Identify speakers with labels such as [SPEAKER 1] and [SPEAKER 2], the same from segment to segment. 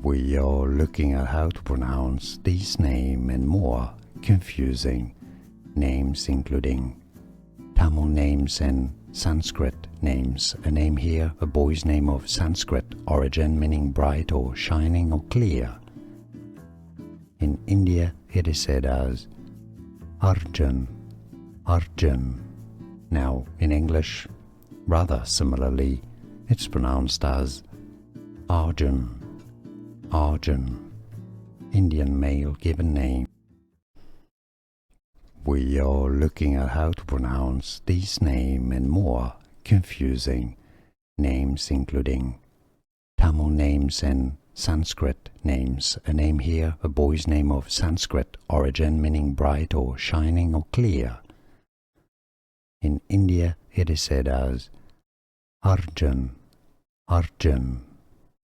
[SPEAKER 1] We are looking at how to pronounce these names and more confusing names, including Tamil names and Sanskrit names. A name here, a boy's name of Sanskrit origin, meaning bright or shining or clear. In India, it is said as Arjun, Arjun. Now, in English, rather similarly, it's pronounced as Arjun, Arjun, Indian male given name. We are looking at how to pronounce these names and more confusing names, including Tamil names and Sanskrit names. A name here, a boy's name of Sanskrit origin, meaning bright or shining or clear. In India, it is said as Arjun, Arjun.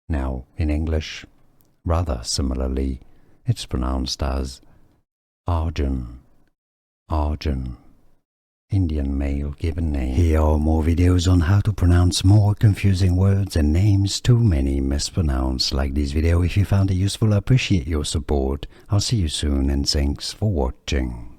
[SPEAKER 1] Now, in English, rather similarly, it's pronounced as Arjun, Arjun, Indian male given name. Here are more videos on how to pronounce more confusing words and names too many mispronounced. Like this video if you found it useful. I appreciate your support. I'll see you soon and thanks for watching.